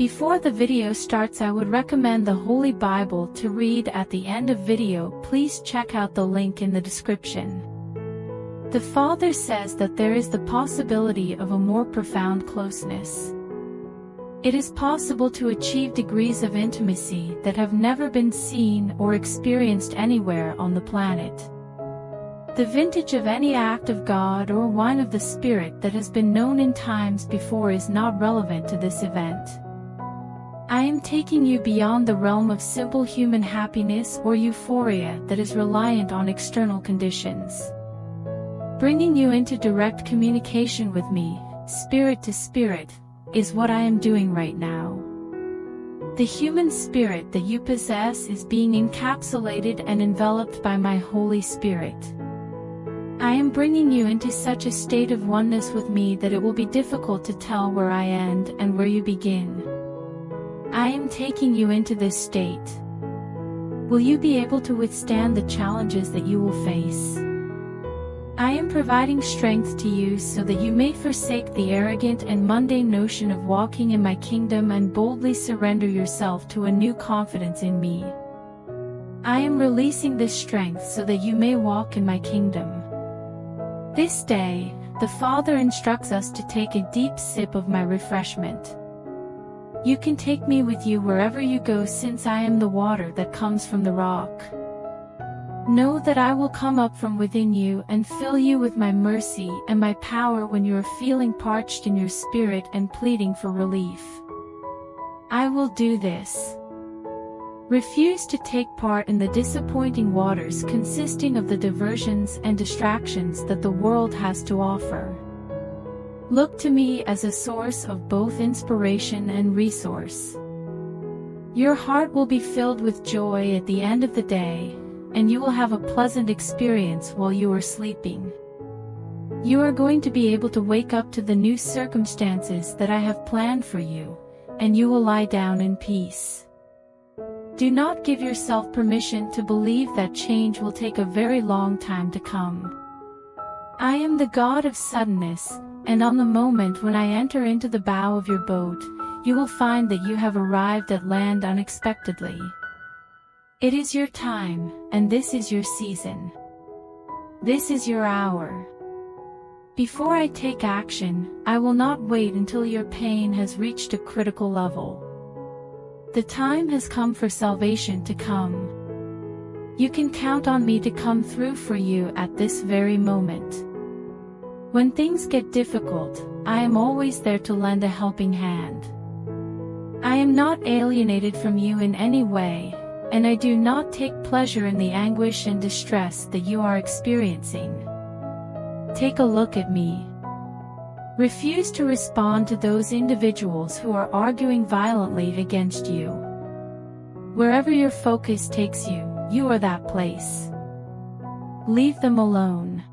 Before the video starts, I would recommend the Holy Bible to read at the end of video. Please check out the link in the description. The Father says that there is the possibility of a more profound closeness. It is possible to achieve degrees of intimacy that have never been seen or experienced anywhere on the planet. The vintage of any act of God or wine of the Spirit that has been known in times before is not relevant to this event. I am taking you beyond the realm of simple human happiness or euphoria that is reliant on external conditions. Bringing you into direct communication with me, spirit to spirit, is what I am doing right now. The human spirit that you possess is being encapsulated and enveloped by my Holy Spirit. I am bringing you into such a state of oneness with me that it will be difficult to tell where I end and where you begin. I am taking you into this state. Will you be able to withstand the challenges that you will face? I am providing strength to you so that you may forsake the arrogant and mundane notion of walking in my kingdom and boldly surrender yourself to a new confidence in me. I am releasing this strength so that you may walk in my kingdom. This day, the Father instructs us to take a deep sip of my refreshment. You can take me with you wherever you go, since I am the water that comes from the rock. Know that I will come up from within you and fill you with my mercy and my power when you are feeling parched in your spirit and pleading for relief. I will do this. Refuse to take part in the disappointing waters consisting of the diversions and distractions that the world has to offer. Look to me as a source of both inspiration and resource. Your heart will be filled with joy at the end of the day, and you will have a pleasant experience while you are sleeping. You are going to be able to wake up to the new circumstances that I have planned for you, and you will lie down in peace. Do not give yourself permission to believe that change will take a very long time to come. I am the God of suddenness, and on the moment when I enter into the bow of your boat, you will find that you have arrived at land unexpectedly. It is your time, and this is your season. This is your hour. Before I take action, I will not wait until your pain has reached a critical level. The time has come for salvation to come. You can count on me to come through for you at this very moment. When things get difficult, I am always there to lend a helping hand. I am not alienated from you in any way, and I do not take pleasure in the anguish and distress that you are experiencing. Take a look at me. Refuse to respond to those individuals who are arguing violently against you. Wherever your focus takes you, you are that place. Leave them alone.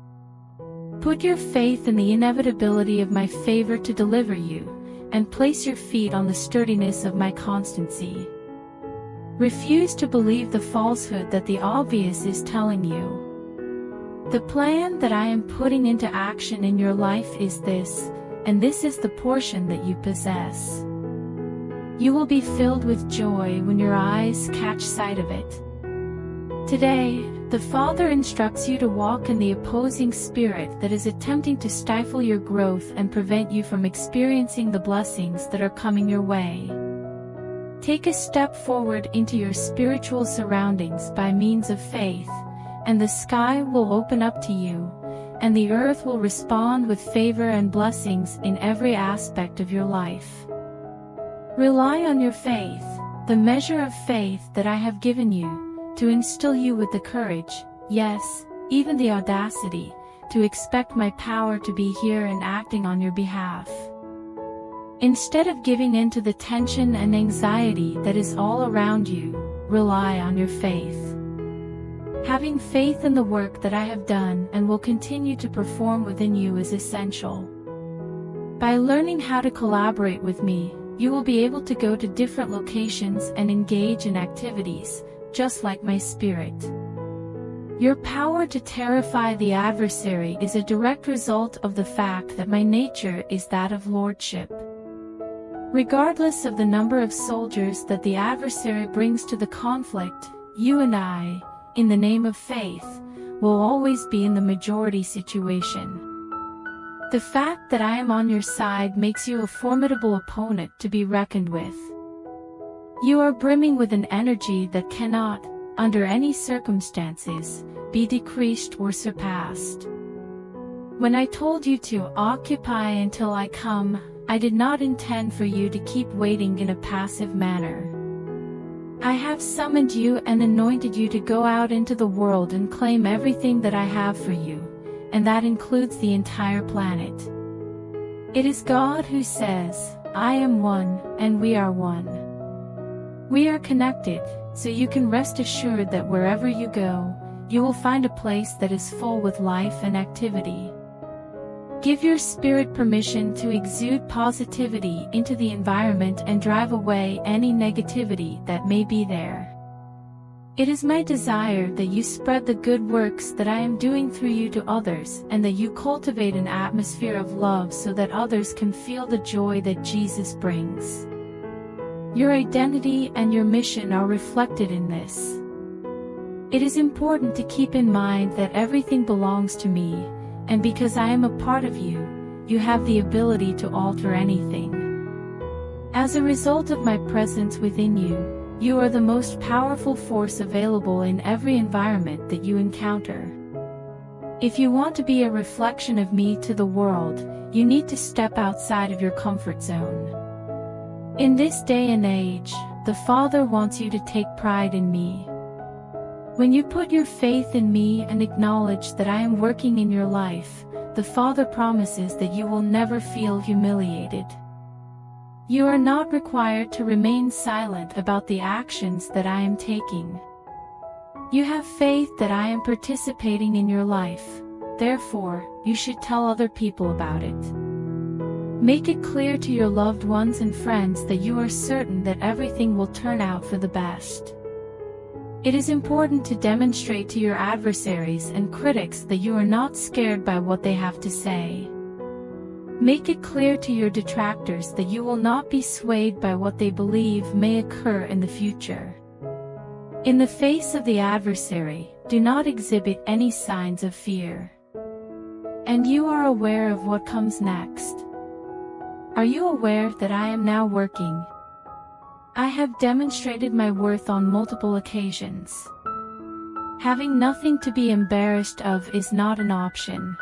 Put your faith in the inevitability of my favor to deliver you, and place your feet on the sturdiness of my constancy. Refuse to believe the falsehood that the obvious is telling you. The plan that I am putting into action in your life is this, and this is the portion that you possess. You will be filled with joy when your eyes catch sight of it. Today, the Father instructs you to walk in the opposing spirit that is attempting to stifle your growth and prevent you from experiencing the blessings that are coming your way. Take a step forward into your spiritual surroundings by means of faith, and the sky will open up to you, and the earth will respond with favor and blessings in every aspect of your life. Rely on your faith, the measure of faith that I have given you, to instill you with the courage, yes, even the audacity, to expect my power to be here and acting on your behalf. Instead of giving in to the tension and anxiety that is all around you, rely on your faith. Having faith in the work that I have done and will continue to perform within you is essential. By learning how to collaborate with me, you will be able to go to different locations and engage in activities, just like my spirit. Your power to terrify the adversary is a direct result of the fact that my nature is that of lordship. Regardless of the number of soldiers that the adversary brings to the conflict, you and I, in the name of faith, will always be in the majority situation. The fact that I am on your side makes you a formidable opponent to be reckoned with. You are brimming with an energy that cannot, under any circumstances, be decreased or surpassed. When I told you to occupy until I come, I did not intend for you to keep waiting in a passive manner. I have summoned you and anointed you to go out into the world and claim everything that I have for you, and that includes the entire planet. It is God who says, I am one, and we are one. We are connected, so you can rest assured that wherever you go, you will find a place that is full with life and activity. Give your spirit permission to exude positivity into the environment and drive away any negativity that may be there. It is my desire that you spread the good works that I am doing through you to others, and that you cultivate an atmosphere of love so that others can feel the joy that Jesus brings. Your identity and your mission are reflected in this. It is important to keep in mind that everything belongs to me, and because I am a part of you, you have the ability to alter anything. As a result of my presence within you, you are the most powerful force available in every environment that you encounter. If you want to be a reflection of me to the world, you need to step outside of your comfort zone. In this day and age, the Father wants you to take pride in me. When you put your faith in me and acknowledge that I am working in your life, the Father promises that you will never feel humiliated. You are not required to remain silent about the actions that I am taking. You have faith that I am participating in your life, therefore, you should tell other people about it. Make it clear to your loved ones and friends that you are certain that everything will turn out for the best. It is important to demonstrate to your adversaries and critics that you are not scared by what they have to say. Make it clear to your detractors that you will not be swayed by what they believe may occur in the future. In the face of the adversary, do not exhibit any signs of fear. And you are aware of what comes next. Are you aware that I am now working? I have demonstrated my worth on multiple occasions. Having nothing to be embarrassed of is not an option.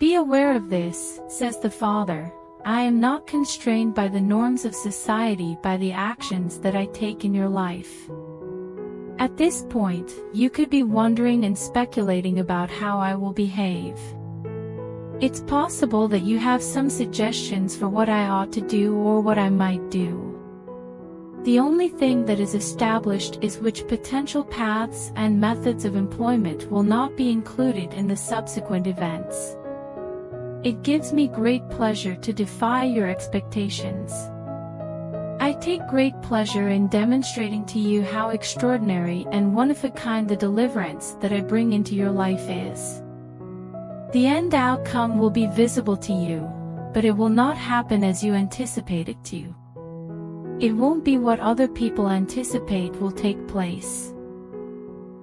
Be aware of this, says the Father. I am not constrained by the norms of society by the actions that I take in your life. At this point, you could be wondering and speculating about how I will behave. It's possible that you have some suggestions for what I ought to do or what I might do. The only thing that is established is which potential paths and methods of employment will not be included in the subsequent events. It gives me great pleasure to defy your expectations. I take great pleasure in demonstrating to you how extraordinary and one-of-a-kind the deliverance that I bring into your life is. The end outcome will be visible to you, but it will not happen as you anticipate it to. It won't be what other people anticipate will take place.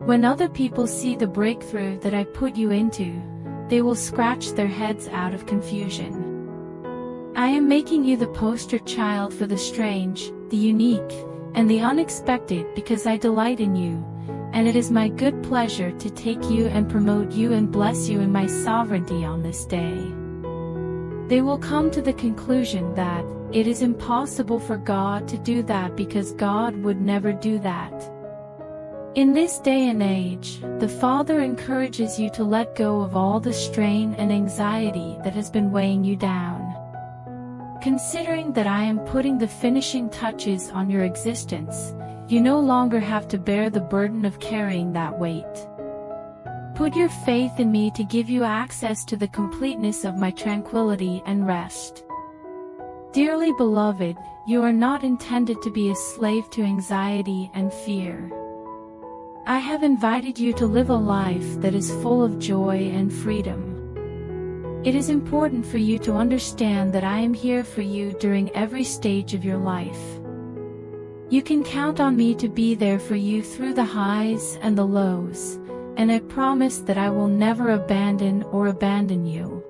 When other people see the breakthrough that I put you into, they will scratch their heads out of confusion. I am making you the poster child for the strange, the unique, and the unexpected because I delight in you, and it is my good pleasure to take you and promote you and bless you in my sovereignty on this day. They will come to the conclusion that it is impossible for God to do that because God would never do that. In this day and age, the Father encourages you to let go of all the strain and anxiety that has been weighing you down. Considering that I am putting the finishing touches on your existence, you no longer have to bear the burden of carrying that weight. Put your faith in me to give you access to the completeness of my tranquility and rest. Dearly beloved, you are not intended to be a slave to anxiety and fear. I have invited you to live a life that is full of joy and freedom. It is important for you to understand that I am here for you during every stage of your life. You can count on me to be there for you through the highs and the lows, and I promise that I will never abandon you.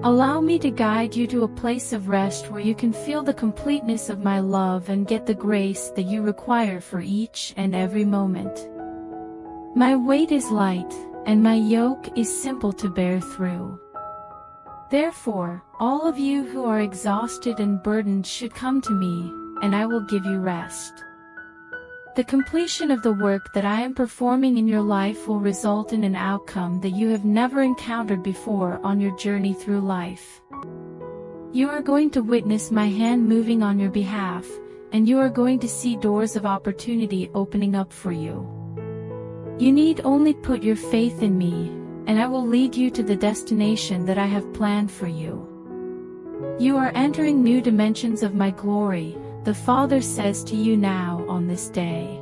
Allow me to guide you to a place of rest where you can feel the completeness of my love and get the grace that you require for each and every moment. My weight is light, and my yoke is simple to bear through. Therefore, all of you who are exhausted and burdened should come to me, and I will give you rest. The completion of the work that I am performing in your life will result in an outcome that you have never encountered before on your journey through life. You are going to witness my hand moving on your behalf, and you are going to see doors of opportunity opening up for you. You need only put your faith in me, and I will lead you to the destination that I have planned for you. You are entering new dimensions of my glory, the Father says to you now on this day.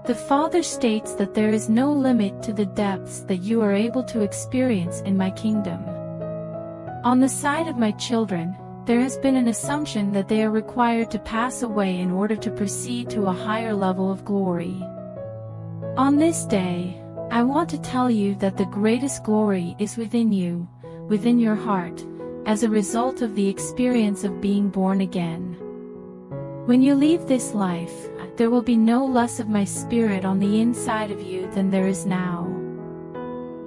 The Father states that there is no limit to the depths that you are able to experience in my kingdom. On the side of my children, there has been an assumption that they are required to pass away in order to proceed to a higher level of glory. On this day, I want to tell you that the greatest glory is within you, within your heart, as a result of the experience of being born again. When you leave this life, there will be no less of my spirit on the inside of you than there is now.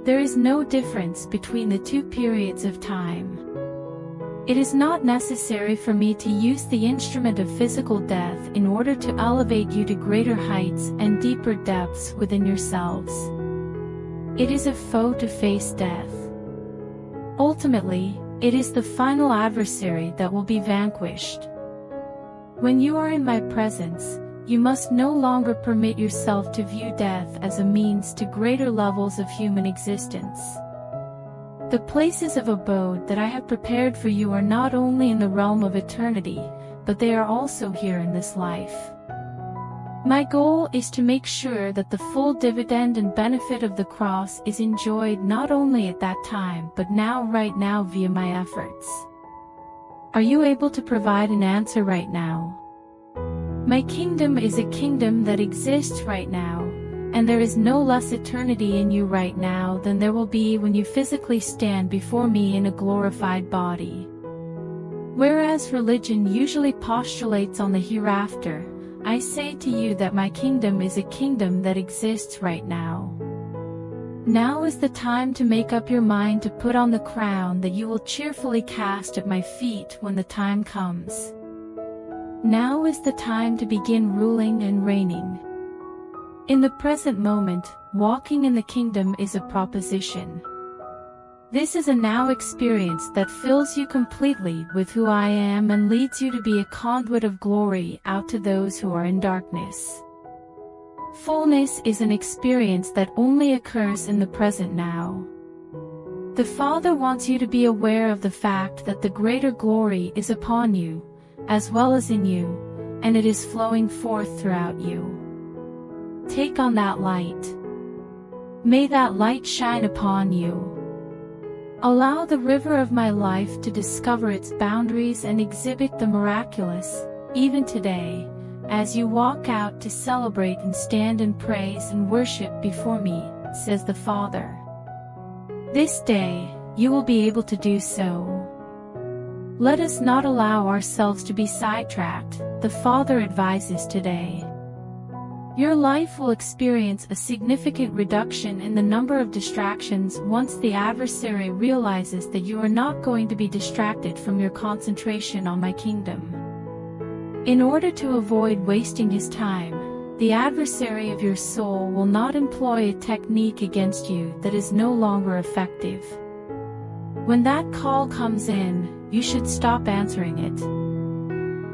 There is no difference between the two periods of time. It is not necessary for me to use the instrument of physical death in order to elevate you to greater heights and deeper depths within yourselves. It is a foe to face death. Ultimately, it is the final adversary that will be vanquished. When you are in my presence, you must no longer permit yourself to view death as a means to greater levels of human existence. The places of abode that I have prepared for you are not only in the realm of eternity, but they are also here in this life. My goal is to make sure that the full dividend and benefit of the cross is enjoyed not only at that time but right now via my efforts. Are you able to provide an answer right now? My kingdom is a kingdom that exists right now, and there is no less eternity in you right now than there will be when you physically stand before me in a glorified body. Whereas religion usually postulates on the hereafter, I say to you that my kingdom is a kingdom that exists right now. Now is the time to make up your mind to put on the crown that you will cheerfully cast at my feet when the time comes. Now is the time to begin ruling and reigning. In the present moment, walking in the kingdom is a proposition. This is a now experience that fills you completely with who I am and leads you to be a conduit of glory out to those who are in darkness. Fullness is an experience that only occurs in the present now. The Father wants you to be aware of the fact that the greater glory is upon you, as well as in you, and it is flowing forth throughout you. Take on that light. May that light shine upon you. Allow the river of my life to discover its boundaries and exhibit the miraculous, even today, as you walk out to celebrate and stand in praise and worship before me, says the Father. This day, you will be able to do so. Let us not allow ourselves to be sidetracked, the Father advises today. Your life will experience a significant reduction in the number of distractions once the adversary realizes that you are not going to be distracted from your concentration on my kingdom. In order to avoid wasting his time, the adversary of your soul will not employ a technique against you that is no longer effective. When that call comes in, you should stop answering it.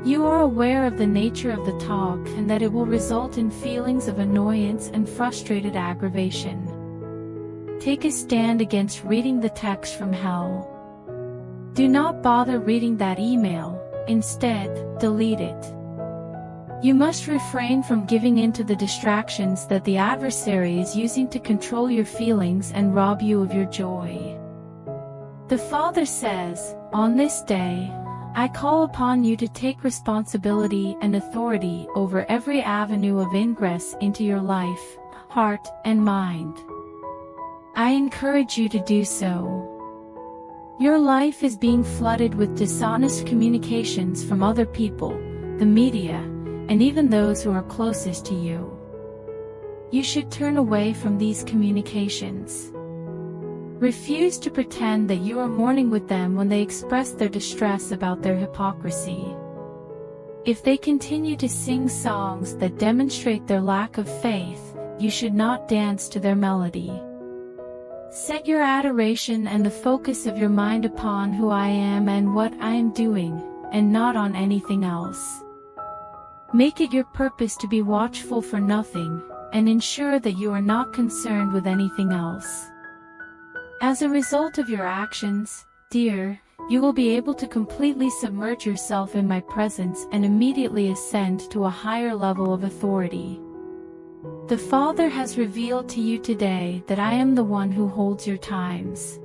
You are aware of the nature of the talk and that it will result in feelings of annoyance and frustrated aggravation. Take a stand against reading the text from hell. Do not bother reading that email, instead, delete it. You must refrain from giving in to the distractions that the adversary is using to control your feelings and rob you of your joy. The Father says, "On this day, I call upon you to take responsibility and authority over every avenue of ingress into your life, heart, and mind. I encourage you to do so. Your life is being flooded with dishonest communications from other people, the media, and even those who are closest to you. You should turn away from these communications. Refuse to pretend that you are mourning with them when they express their distress about their hypocrisy. If they continue to sing songs that demonstrate their lack of faith, you should not dance to their melody. Set your adoration and the focus of your mind upon who I am and what I am doing, and not on anything else. Make it your purpose to be watchful for nothing, and ensure that you are not concerned with anything else. As a result of your actions, dear, you will be able to completely submerge yourself in my presence and immediately ascend to a higher level of authority. The Father has revealed to you today that I am the one who holds your times.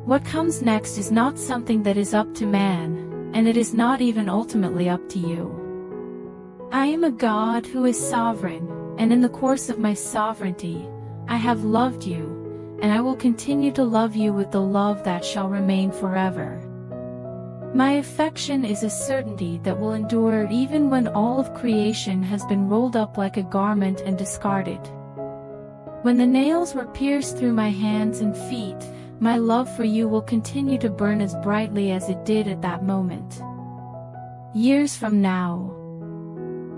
What comes next is not something that is up to man, and it is not even ultimately up to you. I am a God who is sovereign, and in the course of my sovereignty, I have loved you, and I will continue to love you with the love that shall remain forever. My affection is a certainty that will endure even when all of creation has been rolled up like a garment and discarded. When the nails were pierced through my hands and feet, my love for you will continue to burn as brightly as it did at that moment. Years from now,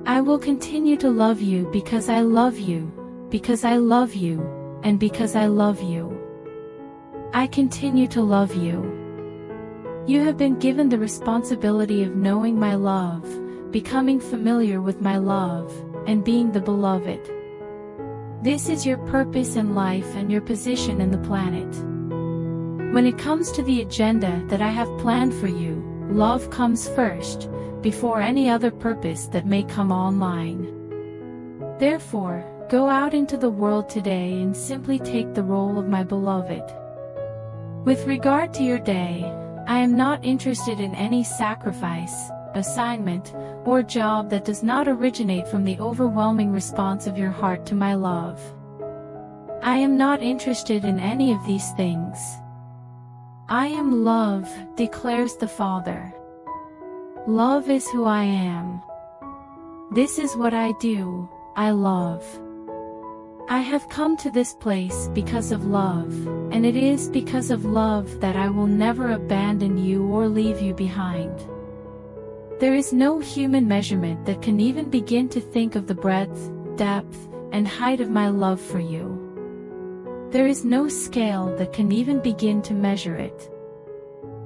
I will continue to love you because I love you, because I love you, and because I love you. I continue to love you. You have been given the responsibility of knowing my love, becoming familiar with my love, and being the beloved. This is your purpose in life and your position in the planet. When it comes to the agenda that I have planned for you, love comes first, before any other purpose that may come online. Therefore, go out into the world today and simply take the role of my beloved. With regard to your day, I am not interested in any sacrifice, assignment, or job that does not originate from the overwhelming response of your heart to my love. I am not interested in any of these things. I am love, declares the Father. Love is who I am. This is what I do, I love. I have come to this place because of love, and it is because of love that I will never abandon you or leave you behind. There is no human measurement that can even begin to think of the breadth, depth, and height of my love for you. There is no scale that can even begin to measure it.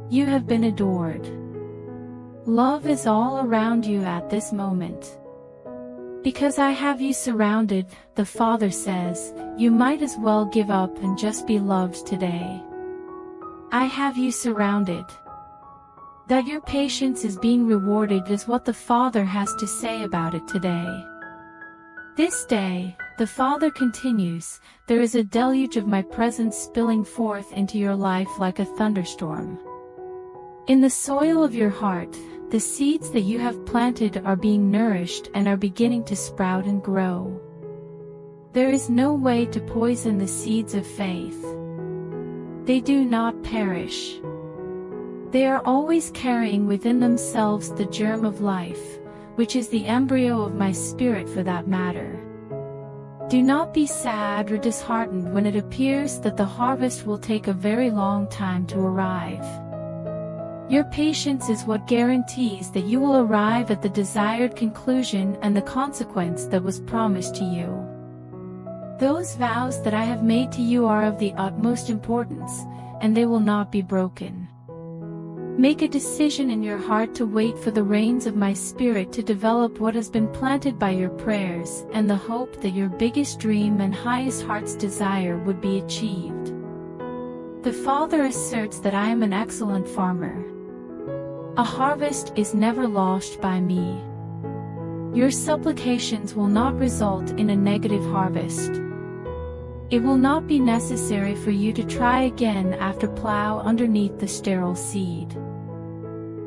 You have been adored. Love is all around you at this moment. Because I have you surrounded, the Father says, you might as well give up and just be loved today. I have you surrounded. That your patience is being rewarded is what the Father has to say about it today. This day, the Father continues, there is a deluge of my presence spilling forth into your life like a thunderstorm. In the soil of your heart, the seeds that you have planted are being nourished and are beginning to sprout and grow. There is no way to poison the seeds of faith. They do not perish. They are always carrying within themselves the germ of life, which is the embryo of my spirit for that matter. Do not be sad or disheartened when it appears that the harvest will take a very long time to arrive. Your patience is what guarantees that you will arrive at the desired conclusion and the consequence that was promised to you. Those vows that I have made to you are of the utmost importance, and they will not be broken. Make a decision in your heart to wait for the rains of my spirit to develop what has been planted by your prayers and the hope that your biggest dream and highest heart's desire would be achieved. The Father asserts that I am an excellent farmer. A harvest is never lost by me. Your supplications will not result in a negative harvest. It will not be necessary for you to try again after plow underneath the sterile seed.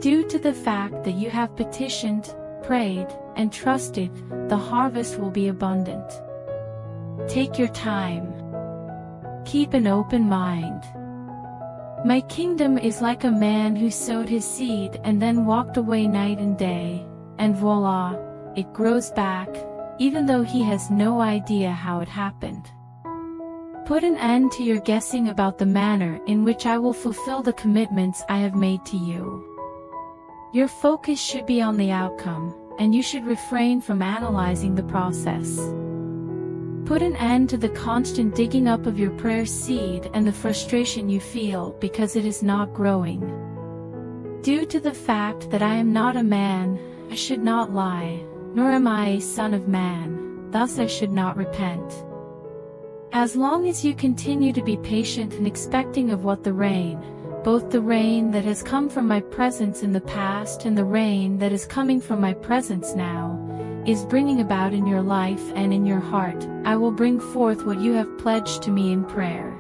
Due to the fact that you have petitioned, prayed, and trusted, the harvest will be abundant. Take your time. Keep an open mind. My kingdom is like a man who sowed his seed and then walked away night and day, and voila, it grows back, even though he has no idea how it happened. Put an end to your guessing about the manner in which I will fulfill the commitments I have made to you. Your focus should be on the outcome, and you should refrain from analyzing the process. Put an end to the constant digging up of your prayer seed and the frustration you feel because it is not growing. Due to the fact that I am not a man, I should not lie, nor am I a son of man, thus I should not repent. As long as you continue to be patient and expecting of what the rain, both the rain that has come from my presence in the past and the rain that is coming from my presence now, is bringing about in your life and in your heart, I will bring forth what you have pledged to me in prayer.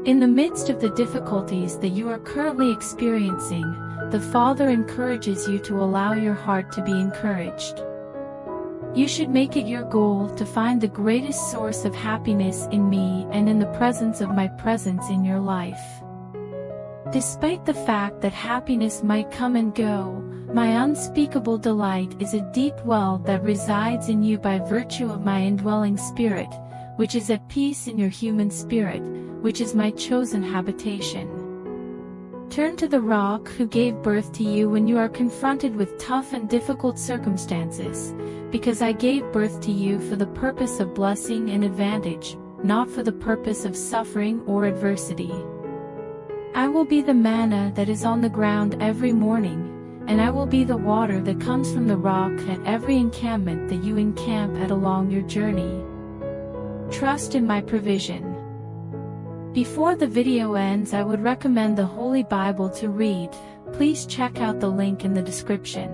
In the midst of the difficulties that you are currently experiencing, the Father encourages you to allow your heart to be encouraged. You should make it your goal to find the greatest source of happiness in me and in the presence of my presence in your life. Despite the fact that happiness might come and go, my unspeakable delight is a deep well that resides in you by virtue of my indwelling spirit, which is at peace in your human spirit, which is my chosen habitation. Turn to the rock who gave birth to you when you are confronted with tough and difficult circumstances, because I gave birth to you for the purpose of blessing and advantage, not for the purpose of suffering or adversity. I will be the manna that is on the ground every morning, and I will be the water that comes from the rock at every encampment that you encamp at along your journey. Trust in my provision. Before the video ends, I would recommend the Holy Bible to read. Please check out the link in the description.